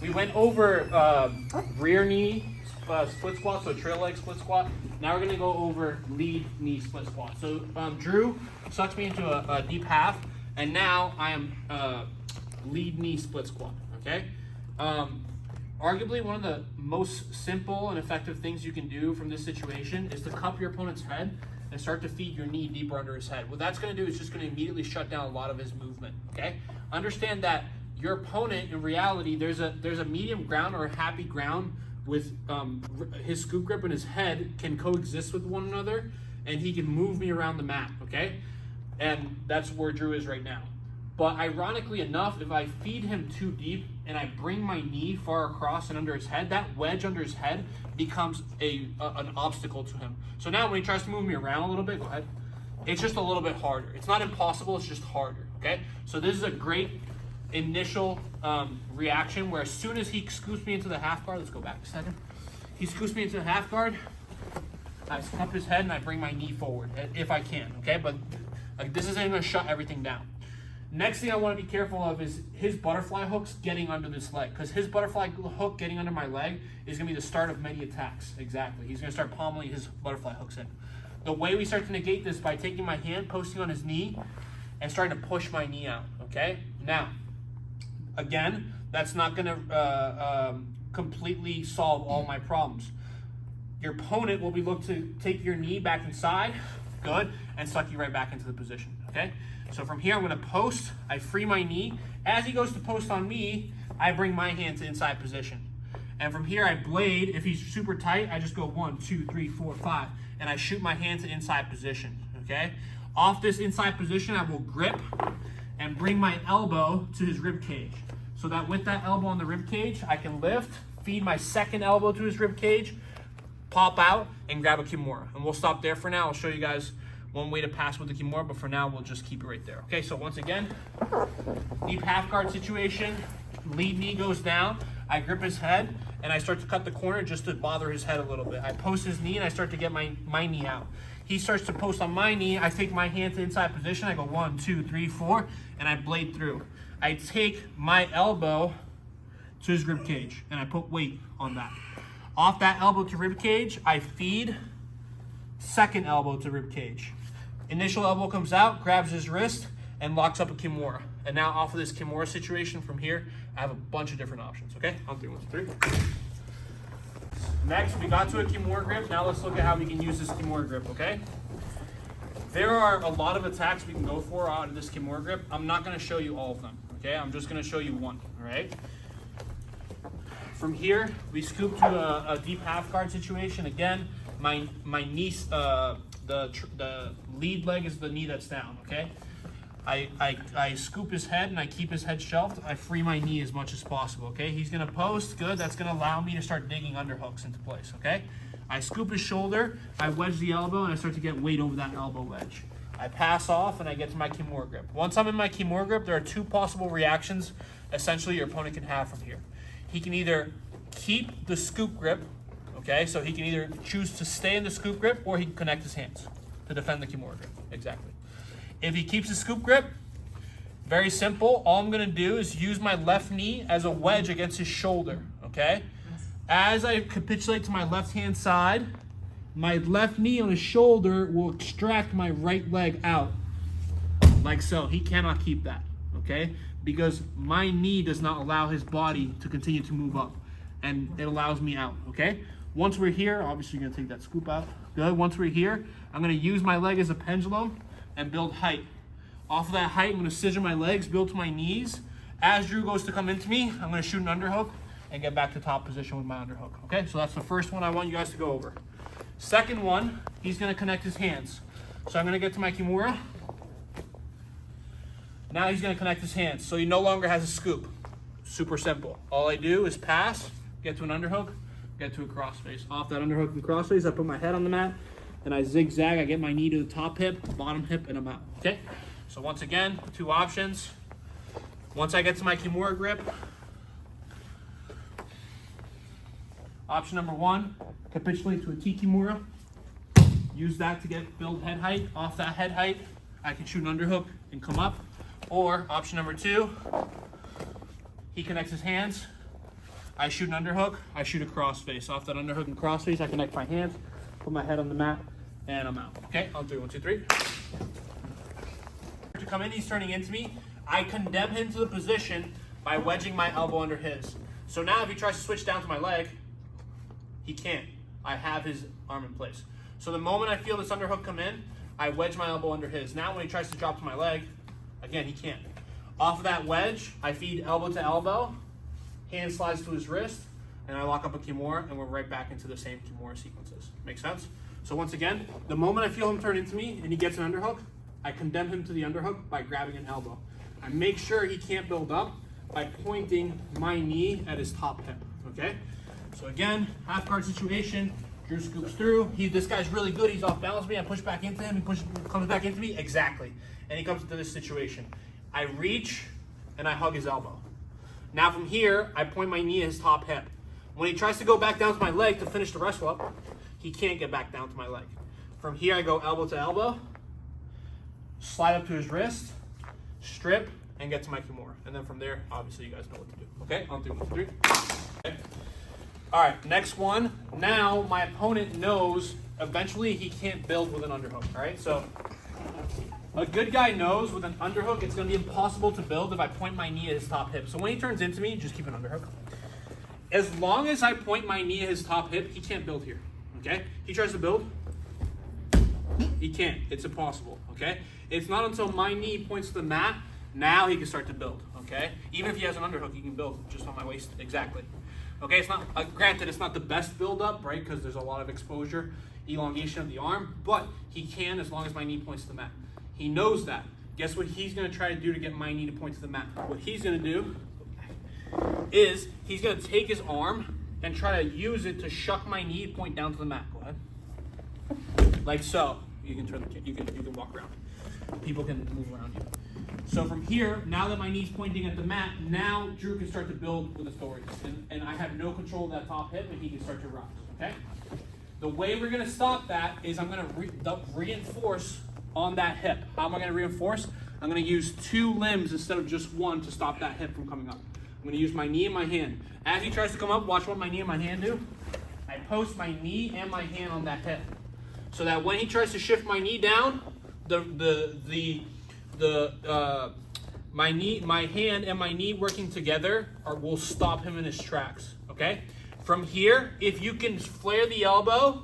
We went over rear knee split squat, so trail leg split squat. Now we're gonna go over lead knee split squat. So Drew sucks me into a deep half, and now I am lead knee split squat, okay? Arguably one of the most simple and effective things you can do from this situation is to cup your opponent's head and start to feed your knee deeper under his head. What that's gonna do is just gonna immediately shut down a lot of his movement, okay? Understand that your opponent, in reality, there's a medium ground or a happy ground with his scoop grip and his head can coexist with one another, and he can move me around the mat, okay? And that's where Drew is right now. But ironically enough, if I feed him too deep and I bring my knee far across and under his head, that wedge under his head becomes an obstacle to him. So now when he tries to move me around a little bit, go ahead, it's just a little bit harder. It's not impossible, it's just harder, okay? So this is a great initial reaction where as soon as he scoops me into the half guard, let's go back a second. He scoops me into the half guard, I cup his head and I bring my knee forward if I can, okay? But this isn't gonna shut everything down. Next thing I wanna be careful of is his butterfly hooks getting under this leg, because his butterfly hook getting under my leg is gonna be the start of many attacks, exactly. He's gonna start pommeling his butterfly hooks in. The way we start to negate this by taking my hand, posting on his knee, and starting to push my knee out, okay? Now, again, that's not gonna completely solve all my problems. Your opponent will be looking to take your knee back inside, good, and suck you right back into the position, okay? So from here, I'm gonna post, I free my knee. As he goes to post on me, I bring my hand to inside position. And from here, I blade, if he's super tight, I just go 1, 2, 3, 4, 5, and I shoot my hand to inside position, okay? Off this inside position, I will grip and bring my elbow to his rib cage. So that with that elbow on the rib cage, I can lift, feed my second elbow to his rib cage, pop out, and grab a Kimura. And we'll stop there for now. I'll show you guys one way to pass with the Kimura, but for now, we'll just keep it right there. Okay, so once again, deep half guard situation, lead knee goes down, I grip his head, and I start to cut the corner just to bother his head a little bit. I post his knee, and I start to get my knee out. He starts to post on my knee, I take my hand to inside position, I go 1, 2, 3, 4, and I blade through. I take my elbow to his rib cage, and I put weight on that. Off that elbow to rib cage, I feed second elbow to rib cage. Initial elbow comes out, grabs his wrist, and locks up a Kimura. And now off of this Kimura situation from here, I have a bunch of different options, okay? On 3, 1, 2, 3. Next, we got to a Kimura grip. Now let's look at how we can use this Kimura grip, okay? There are a lot of attacks we can go for out of this Kimura grip. I'm not gonna show you all of them, okay? I'm just gonna show you one, all right? From here, we scoop to a deep half guard situation. Again, my knee, the lead leg is the knee that's down, okay? I scoop his head and I keep his head shelved. I free my knee as much as possible, okay? He's gonna post, good. That's gonna allow me to start digging underhooks into place, okay? I scoop his shoulder, I wedge the elbow, and I start to get weight over that elbow wedge. I pass off and I get to my Kimura grip. Once I'm in my Kimura grip, there are 2 possible reactions essentially your opponent can have from here. He can either keep the scoop grip, okay? So he can either choose to stay in the scoop grip or he can connect his hands to defend the Kimura grip, exactly. If he keeps the scoop grip, very simple. All I'm gonna do is use my left knee as a wedge against his shoulder, okay? As I capitulate to my left-hand side, my left knee on his shoulder will extract my right leg out, like so. He cannot keep that, okay? Because my knee does not allow his body to continue to move up, and it allows me out, okay? Once we're here, obviously you're gonna take that scoop out. Good, once we're here, I'm gonna use my leg as a pendulum and build height. Off of that height, I'm gonna scissor my legs, build to my knees. As Drew goes to come into me, I'm gonna shoot an underhook and get back to top position with my underhook, okay? So that's the first one I want you guys to go over. Second one, he's gonna connect his hands. So I'm gonna get to my Kimura. Now he's gonna connect his hands. So he no longer has a scoop. Super simple. All I do is pass, get to an underhook, get to a crossface. Off that underhook and crossface, I put my head on the mat, and I zigzag, I get my knee to the top hip, bottom hip, and I'm out, okay? So once again, 2 options. Once I get to my Kimura grip, option number 1, capitulate to a T Kimura. Use that to build head height. Off that head height, I can shoot an underhook and come up. Or option number 2, he connects his hands, I shoot an underhook, I shoot a crossface. Off that underhook and crossface, I connect my hands, put my head on the mat, and I'm out. Okay, on 3, 1, 2, 3. To come in, he's turning into me. I condemn him to the position by wedging my elbow under his. So now if he tries to switch down to my leg, he can't. I have his arm in place. So the moment I feel this underhook come in, I wedge my elbow under his. Now when he tries to drop to my leg, again, he can't. Off of that wedge, I feed elbow to elbow, hand slides to his wrist, and I lock up a Kimura, and we're right back into the same Kimura sequences. Make sense? So once again, the moment I feel him turn into me and he gets an underhook, I condemn him to the underhook by grabbing an elbow. I make sure he can't build up by pointing my knee at his top hip, okay? So again, half guard situation, Drew scoops through. This guy's really good, he's off balance me, I push back into him, he comes back into me, exactly. And he comes into this situation. I reach and I hug his elbow. Now from here, I point my knee at his top hip. When he tries to go back down to my leg to finish the wrestle up, he can't get back down to my leg. From here, I go elbow to elbow, slide up to his wrist, strip, and get to my Kimura. And then from there, obviously you guys know what to do. Okay, on 3, 1, 2, 3. Okay. All right, next one. Now my opponent knows eventually he can't build with an underhook, all right? So a good guy knows with an underhook, it's gonna be impossible to build if I point my knee at his top hip. So when he turns into me, just keep an underhook. As long as I point my knee at his top hip, he can't build here, okay? He tries to build, he can't, it's impossible, okay? It's not until my knee points to the mat, now he can start to build, okay? Even if he has an underhook, he can build just on my waist, exactly. Okay, it's not, granted, it's not the best build up, right? Because there's a lot of exposure, elongation of the arm, but he can as long as my knee points to the mat. He knows that. Guess what he's gonna try to do to get my knee to point to the mat? What he's gonna do is he's gonna take his arm and try to use it to shuck my knee, point down to the mat. Go ahead. Like so. You can turn the, you can walk around. People can move around you. So from here, now that my knee's pointing at the mat, now Drew can start to build with authority. And I have no control of that top hip, and he can start to rise, okay? The way we're gonna stop that is I'm gonna reinforce on that hip. How am I gonna reinforce? I'm gonna use 2 limbs instead of just 1 to stop that hip from coming up. I'm gonna use my knee and my hand. As he tries to come up, watch what my knee and my hand do. I post my knee and my hand on that hip. So that when he tries to shift my knee down, my hand and my knee working together will stop him in his tracks, okay? From here, if you can flare the elbow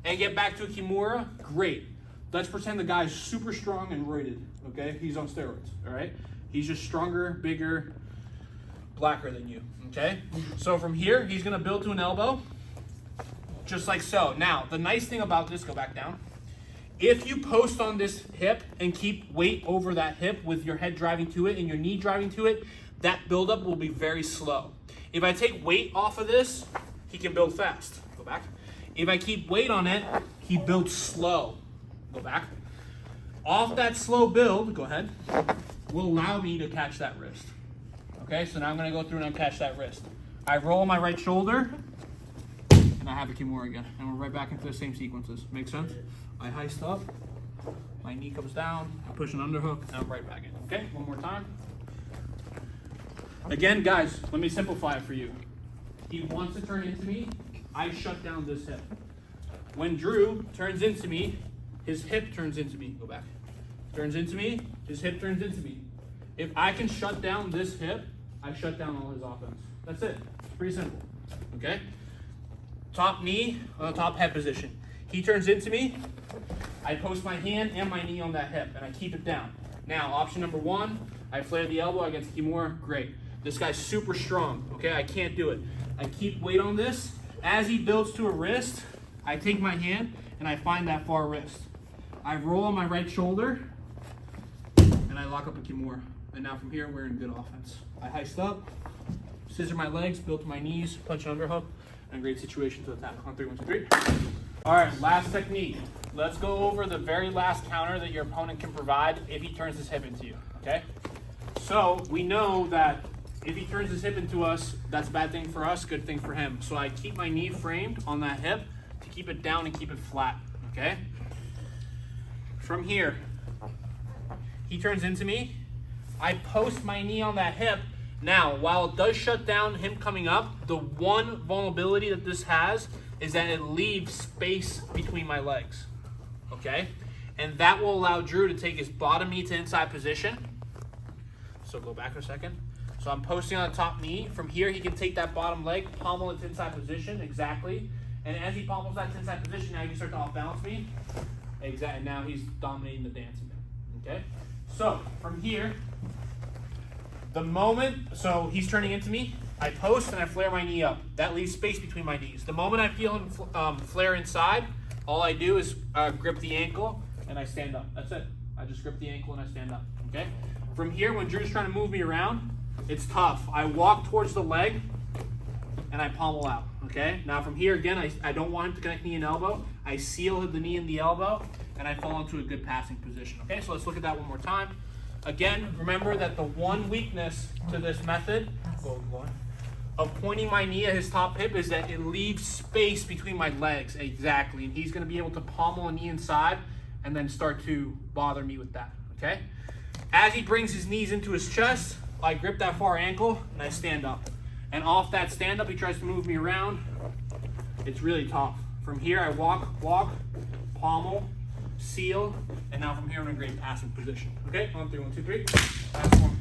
and get back to a Kimura, great. Let's pretend the guy's super strong and roided, okay? He's on steroids, all right? He's just stronger, bigger, blacker than you, okay? So from here, he's gonna build to an elbow, just like so. Now, the nice thing about this, go back down. If you post on this hip and keep weight over that hip with your head driving to it and your knee driving to it, that buildup will be very slow. If I take weight off of this, he can build fast. Go back. If I keep weight on it, he builds slow. Go back. Off that slow build, go ahead, will allow me to catch that wrist. Okay, so now I'm gonna go through and I'll catch that wrist. I roll my right shoulder, and I have a Kimura again. And we're right back into the same sequences. Make sense? I heist up, my knee comes down, I push an underhook, and I'm right back in. Okay, one more time. Again, guys, let me simplify it for you. He wants to turn into me, I shut down this hip. When Drew turns into me, his hip turns into me. Go back. Turns into me, his hip turns into me. If I can shut down this hip, I shut down all his offense. That's it. It's pretty simple. Okay? Top knee on the top head position. He turns into me, I post my hand and my knee on that hip, and I keep it down. Now, option number 1, I flare the elbow, I get to Kimura, great. This guy's super strong, okay? I can't do it. I keep weight on this. As he builds to a wrist, I take my hand and I find that far wrist. I roll on my right shoulder, and I lock up a Kimura. And now from here, we're in good offense. I heist up, scissor my legs, build to my knees, punch an underhook, and great situation to attack. On 3, 1, 2, 3. All right, last technique. Let's go over the very last counter that your opponent can provide if he turns his hip into you, okay? So we know that if he turns his hip into us, that's a bad thing for us, good thing for him. So I keep my knee framed on that hip to keep it down and keep it flat, okay? From here, he turns into me. I post my knee on that hip, Now, while it does shut down him coming up, the one vulnerability that this has is that it leaves space between my legs, okay? And that will allow Drew to take his bottom knee to inside position. So go back for a second. So I'm posting on the top knee. From here, he can take that bottom leg, pommel it to inside position, exactly. And as he pommels that to inside position, now he can start to off-balance me. Exactly, and now he's dominating the dance again, okay? So, from here, the moment, so he's turning into me, I post and I flare my knee up. That leaves space between my knees. The moment I feel him flare inside, all I do is grip the ankle and I stand up. That's it. I just grip the ankle and I stand up, okay? From here, when Drew's trying to move me around, it's tough. I walk towards the leg and I pommel out, okay? Now from here, again, I don't want him to connect knee and elbow. I seal the knee and the elbow and I fall into a good passing position, okay? So let's look at that one more time. Again, remember that the one weakness to this method of pointing my knee at his top hip is that it leaves space between my legs, exactly. And he's gonna be able to pommel a knee inside and then start to bother me with that, okay? As he brings his knees into his chest, I grip that far ankle and I stand up. And off that stand up, he tries to move me around. It's really tough. From here, I walk, pommel, seal, and now from here I'm in a great passing position. Okay, 1, 3, 1, 2, 3. Last one.